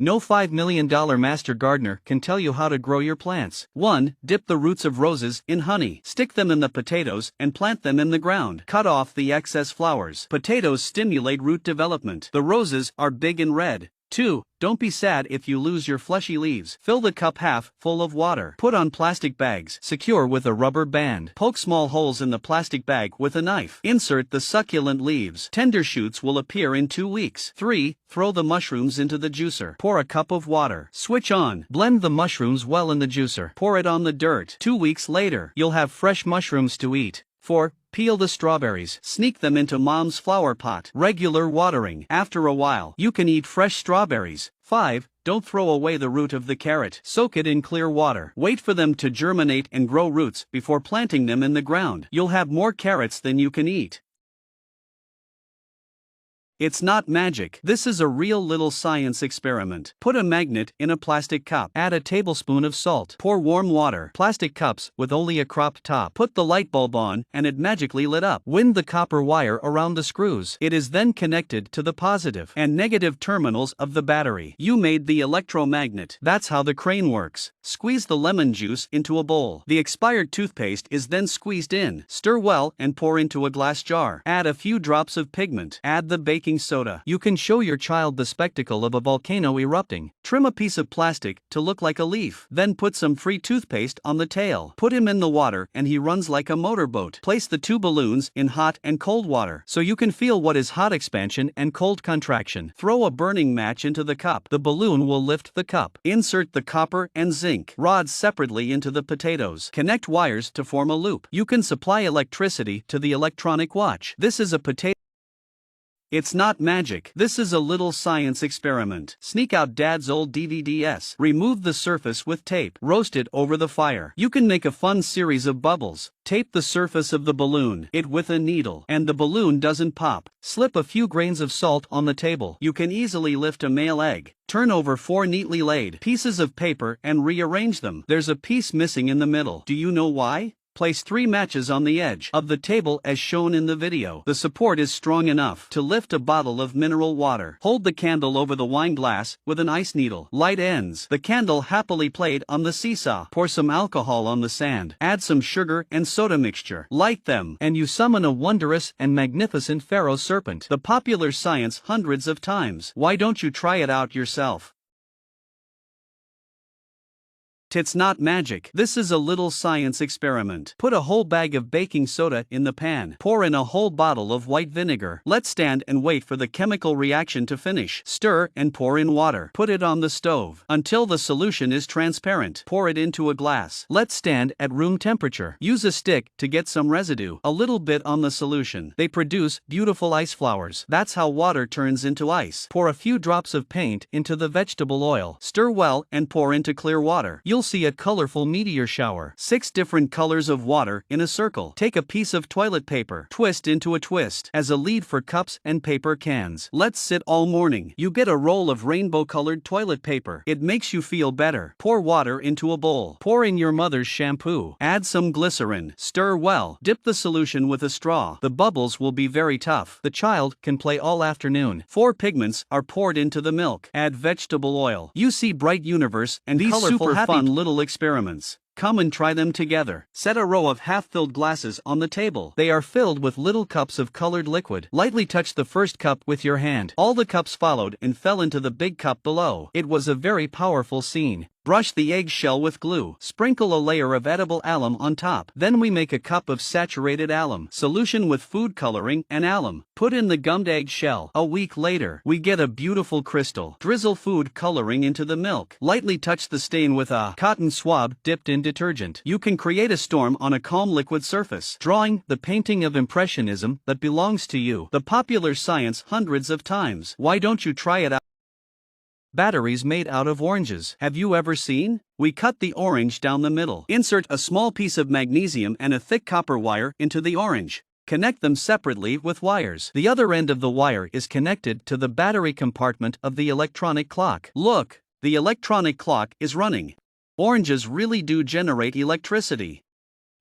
No $5 million master gardener can tell you how to grow your plants. 1. Dip the roots of roses in honey. Stick them in the potatoes and plant them in the ground. Cut off the excess flowers. Potatoes stimulate root development. The roses are big and red. 2. Don't be sad if you lose your fleshy leaves. Fill the cup half full of water. Put on plastic bags. Secure with a rubber band. Poke small holes in the plastic bag with a knife. Insert the succulent leaves. Tender shoots will appear in 2 weeks. 3. Throw the mushrooms into the juicer. Pour a cup of water. Switch on. Blend the mushrooms well in the juicer. Pour it on the dirt. 2 weeks later, you'll have fresh mushrooms to eat. 4. Peel the strawberries. Sneak them into mom's flower pot. Regular watering. After a while, you can eat fresh strawberries. 5. Don't throw away the root of the carrot. Soak it in clear water. Wait for them to germinate and grow roots before planting them in the ground. You'll have more carrots than you can eat. It's not magic. This is a real little science experiment. Put a magnet in a plastic cup. Add a tablespoon of salt. Pour warm water. Plastic cups with only a cropped top. Put the light bulb on and it magically lit up. Wind the copper wire around the screws. It is then connected to the positive and negative terminals of the battery. You made the electromagnet. That's how the crane works. Squeeze the lemon juice into a bowl. The expired toothpaste is then squeezed in. Stir well and pour into a glass jar. Add a few drops of pigment. Add the baking soda. You can show your child the spectacle of a volcano erupting. Trim a piece of plastic to look like a leaf. Then put some free toothpaste on the tail. Put him in the water and he runs like a motorboat. Place the 2 balloons in hot and cold water so you can feel what is hot expansion and cold contraction. Throw a burning match into the cup. The balloon will lift the cup. Insert the copper and zinc rods separately into the potatoes. Connect wires to form a loop. You can supply electricity to the electronic watch. This is a potato. It's not magic. This is a little science experiment. Sneak out Dad's old DVDs. Remove the surface with tape. Roast it over the fire. You can make a fun series of bubbles. Tape the surface of the balloon it with a needle and the balloon doesn't pop. Slip a few grains of salt on the table. You can easily lift a male egg. Turn over 4 neatly laid pieces of paper and rearrange them. There's a piece missing in the middle. Do you know why? Place 3 matches on the edge of the table as shown in the video. The support is strong enough to lift a bottle of mineral water. Hold the candle over the wine glass with an ice needle. Light ends. The candle happily played on the seesaw. Pour some alcohol on the sand. Add some sugar and soda mixture. Light them, and you summon a wondrous and magnificent pharaoh serpent. The popular science hundreds of times. Why don't you try it out yourself? It's not magic. This is a little science experiment. Put a whole bag of baking soda in the pan. Pour in a whole bottle of white vinegar. Let stand and wait for the chemical reaction to finish. Stir and pour in water. Put it on the stove until the solution is transparent. Pour it into a glass. Let stand at room temperature. Use a stick to get some residue. A little bit on the solution. They produce beautiful ice flowers. That's how water turns into ice. Pour a few drops of paint into the vegetable oil. Stir well and pour into clear water. You'll see a colorful meteor shower. 6 different colors of water in a circle. Take a piece of toilet paper. Twist into a twist as a lead for cups and paper cans. Let's sit all morning. You get a roll of rainbow-colored toilet paper. It makes you feel better. Pour water into a bowl. Pour in your mother's shampoo. Add some glycerin. Stir well. Dip the solution with a straw. The bubbles will be very tough. The child can play all afternoon. 4 pigments are poured into the milk. Add vegetable oil. You see bright universe and these colorful, super fun little experiments. Come and try them together. Set a row of half-filled glasses on the table. They are filled with little cups of colored liquid. Lightly touch the first cup with your hand. All the cups followed and fell into the big cup below. It was a very powerful scene. Brush the eggshell with glue. Sprinkle a layer of edible alum on top. Then we make a cup of saturated alum solution with food coloring and alum. Put in the gummed eggshell. A week later, we get a beautiful crystal. Drizzle food coloring into the milk. Lightly touch the stain with a cotton swab dipped in detergent. You can create a storm on a calm liquid surface. Drawing the painting of impressionism that belongs to you. The popular science hundreds of times. Why don't you try it out? Batteries made out of oranges. Have you ever seen? We cut the orange down the middle. Insert a small piece of magnesium and a thick copper wire into the orange. Connect them separately with wires. The other end of the wire is connected to the battery compartment of the electronic clock. Look, the electronic clock is running. Oranges really do generate electricity.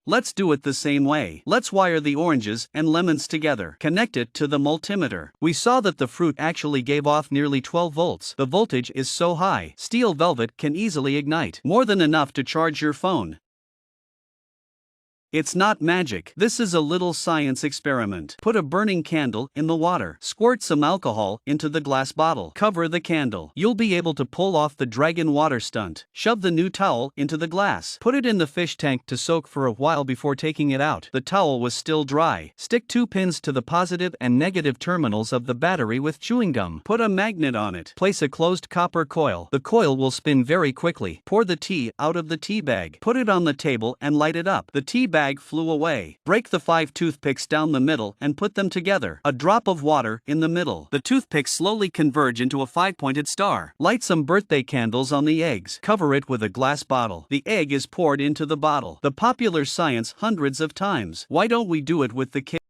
Let's do it the same way. Let's wire the oranges and lemons together. Connect it to the multimeter. We saw that the fruit actually gave off nearly 12 volts. The voltage is so high, steel velvet can easily ignite. More than enough to charge your phone. It's not magic. This is a little science experiment. Put a burning candle in the water. Squirt some alcohol into the glass bottle. Cover the candle. You'll be able to pull off the dragon water stunt. Shove the new towel into the glass. Put it in the fish tank to soak for a while before taking it out. The towel was still dry. Stick 2 pins to the positive and negative terminals of the battery with chewing gum. Put a magnet on it. Place a closed copper coil. The coil will spin very quickly. Pour the tea out of the tea bag. Put it on the table and light it up. The tea bag flew away. Break the 5 toothpicks down the middle and put them together. A drop of water in the middle. The toothpicks slowly converge into a 5-pointed star. Light some birthday candles on the eggs. Cover it with a glass bottle. The egg is poured into the bottle. The popular science hundreds of times. Why don't we do it with the kids?